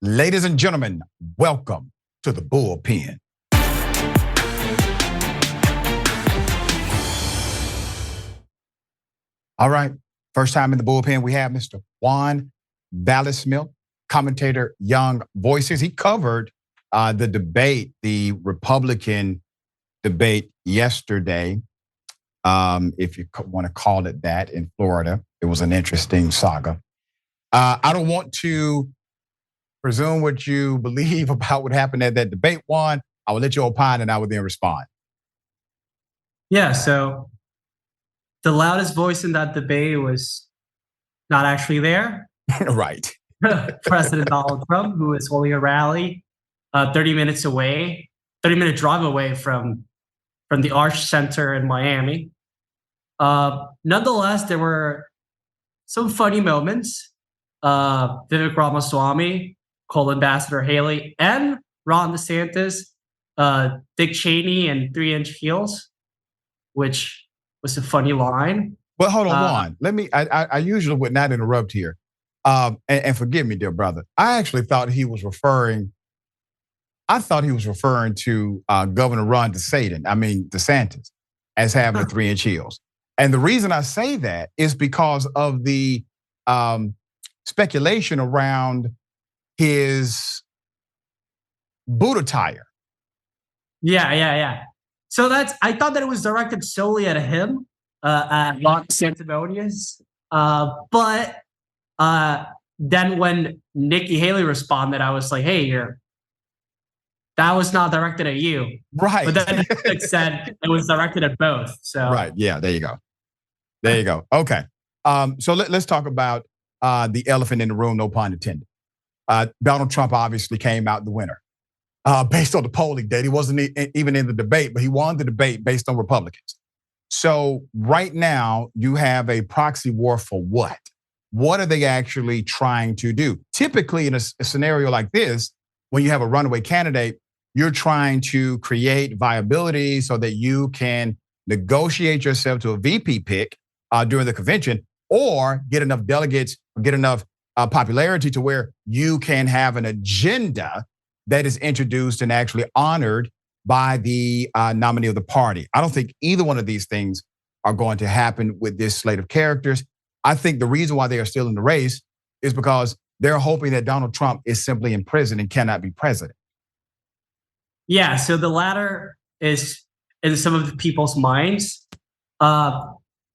Ladies and gentlemen, welcome to the Bullpen. All right, first time in the Bullpen, we have Mr. Juan Villasmil, commentator, Young Voices. He covered the debate, the Republican debate yesterday, if you want to call it that, in Florida. It was an interesting saga. I don't want to presume what you believe about what happened at that debate, Juan. I will let you opine and I will then respond. Yeah, so the loudest voice in that debate was not actually there. Right. President Donald Trump, who is holding a rally 30-minute drive away from the Arch Center in Miami. Nonetheless, there were some funny moments. Vivek Ramaswamy, co-ambassador Haley, and Ron DeSantis, Dick Cheney and 3-inch heels, which was a funny line. Well, hold on, Juan. I usually would not interrupt here. And forgive me, dear brother. I actually thought he was referring to Governor Ron DeSantis as having the 3-inch heels. And the reason I say that is because of the speculation around his boot attire. Yeah. So I thought that it was directed solely at him, at Ron DeSantis. But then when Nikki Haley responded, I was like, hey, that was not directed at you. Right. But then it said it was directed at both. So right. Yeah, there you go. Okay. So let's talk about the elephant in the room, no pun intended. Donald Trump obviously came out the winner based on the polling data. He wasn't even in the debate, but he won the debate based on Republicans. So right now you have a proxy war for what? What are they actually trying to do? Typically in a scenario like this, when you have a runaway candidate, you're trying to create viability so that you can negotiate yourself to a VP pick during the convention, or get enough delegates, get enough popularity to where you can have an agenda that is introduced and actually honored by the nominee of the party. I don't think either one of these things are going to happen with this slate of characters. I think the reason why they are still in the race is because they're hoping that Donald Trump is simply in prison and cannot be president. Yeah, so the latter is in some of the people's minds.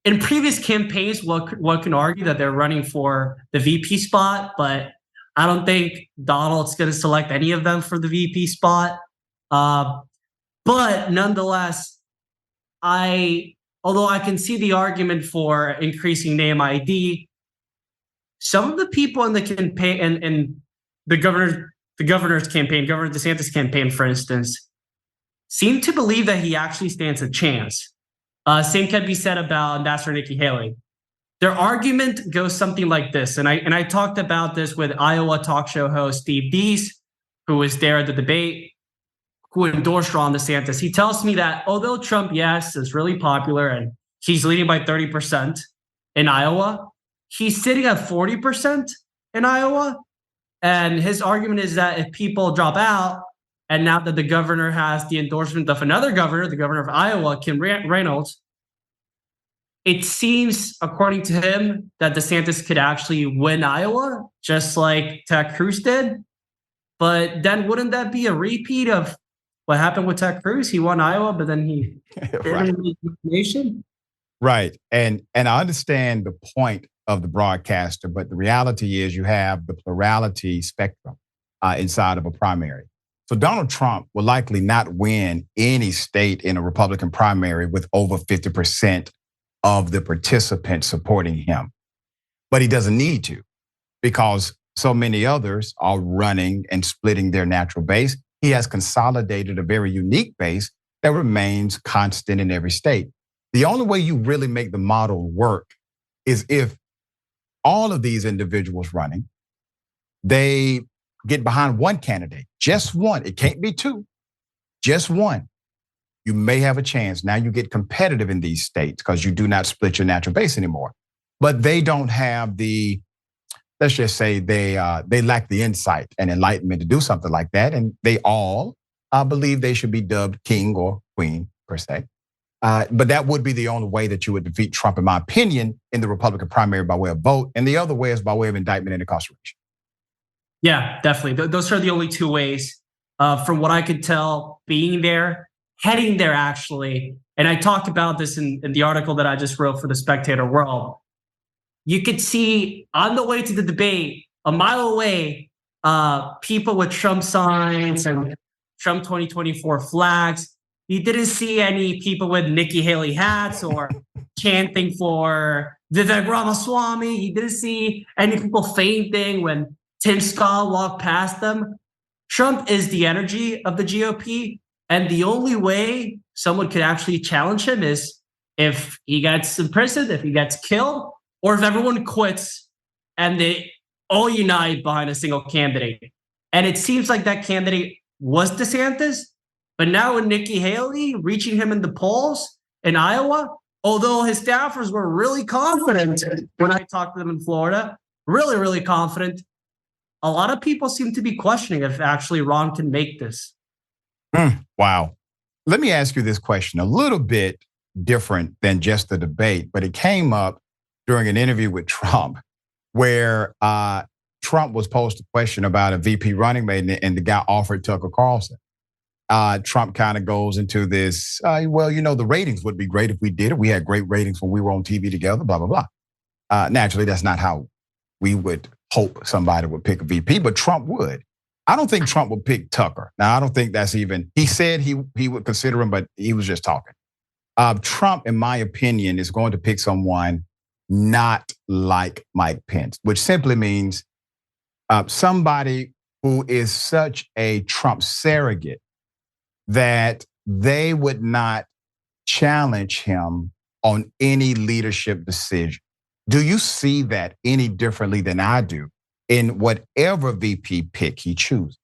In previous campaigns, one can argue that they're running for the VP spot, but I don't think Donald's going to select any of them for the VP spot. But nonetheless, although I can see the argument for increasing name ID, some of the people in the campaign and the governor's campaign, Governor DeSantis' campaign, for instance, seem to believe that he actually stands a chance. Same can be said about Ambassador Nikki Haley. Their argument goes something like this, and I talked about this with Iowa talk show host Steve Deese, who was there at the debate, who endorsed Ron DeSantis. He tells me that although Trump, yes, is really popular and he's leading by 30% in Iowa, he's sitting at 40% in Iowa. And his argument is that if people drop out, and now that the governor has the endorsement of another governor, the governor of Iowa, Kim Reynolds, it seems, according to him, that DeSantis could actually win Iowa, just like Ted Cruz did. But then wouldn't that be a repeat of what happened with Ted Cruz? He won Iowa, but then he right. Nation. Right. And I understand the point of the broadcaster, but the reality is you have the plurality spectrum inside of a primary. So Donald Trump will likely not win any state in a Republican primary with over 50% of the participants supporting him. But he doesn't need to, because so many others are running and splitting their natural base. He has consolidated a very unique base that remains constant in every state. The only way you really make the model work is if all of these individuals running, they get behind one candidate, just one. It can't be two, just one. You may have a chance. Now you get competitive in these states because you do not split your natural base anymore. But they don't have the let's just say they lack the insight and enlightenment to do something like that, and they all believe they should be dubbed king or queen per se. But that would be the only way that you would defeat Trump, in my opinion, in the Republican primary by way of vote, and the other way is by way of indictment and incarceration. Yeah, definitely. Those are the only two ways. From what I could tell, being there, heading there actually, and I talked about this in the article that I just wrote for the Spectator World. You could see on the way to the debate, a mile away, people with Trump signs and Trump 2024 flags. You didn't see any people with Nikki Haley hats or chanting for Vivek Ramaswamy. You didn't see any people fainting when Tim Scott walked past them. Trump is the energy of the GOP. And the only way someone could actually challenge him is if he gets imprisoned, if he gets killed, or if everyone quits and they all unite behind a single candidate. And it seems like that candidate was DeSantis. But now with Nikki Haley reaching him in the polls in Iowa, although his staffers were really confident when I talked to them in Florida, really, really confident, a lot of people seem to be questioning if actually Ron can make this. Wow. Let me ask you this question, a little bit different than just the debate, but it came up during an interview with Trump where Trump was posed a question about a VP running mate and the guy offered Tucker Carlson. Trump kind of goes into this, well, the ratings would be great if we did it. We had great ratings when we were on TV together, blah, blah, blah. Naturally, that's not how we would hope somebody would pick a VP, but Trump would. I don't think Trump would pick Tucker. Now, I don't think that's even, he said he would consider him, but he was just talking. Trump, in my opinion, is going to pick someone not like Mike Pence, which simply means somebody who is such a Trump surrogate that they would not challenge him on any leadership decision. Do you see that any differently than I do in whatever VP pick he chooses?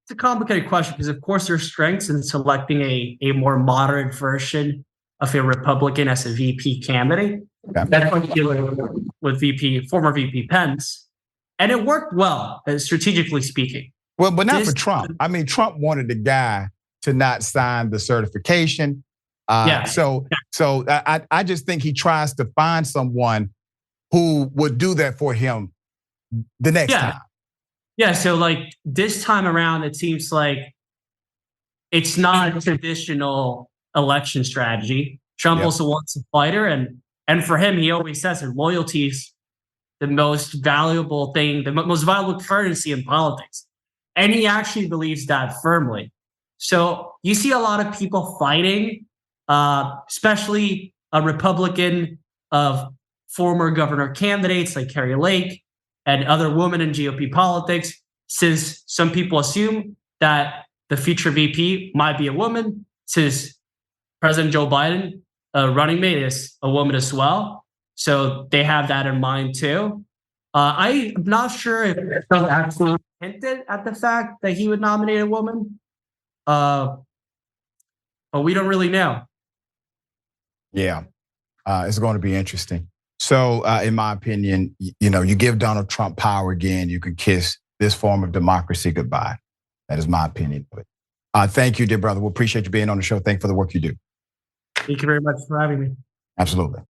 It's a complicated question because, of course, there's strengths in selecting a more moderate version of a Republican as a VP candidate. Okay. That's what he did with former VP Pence. And it worked well, strategically speaking. Well, but not for Trump. I mean, Trump wanted the guy to not sign the certification. So I just think he tries to find someone who would do that for him the next time. Yeah, so like this time around, it seems like it's not a traditional election strategy. Trump also wants a fighter, and for him, he always says that loyalty is the most valuable thing, the most valuable currency in politics. And he actually believes that firmly. So you see a lot of people fighting, especially a Republican of former governor candidates like Carrie Lake and other women in GOP politics, since some people assume that the future VP might be a woman, since President Joe Biden, running mate, is a woman as well. So they have that in mind too. I'm not sure if Trump actually hinted at the fact that he would nominate a woman, but we don't really know. Yeah, it's going to be interesting. So in my opinion, you give Donald Trump power again, you can kiss this form of democracy goodbye. That is my opinion of it. Thank you, dear brother. We appreciate you being on the show. Thank you for the work you do. Thank you very much for having me. Absolutely.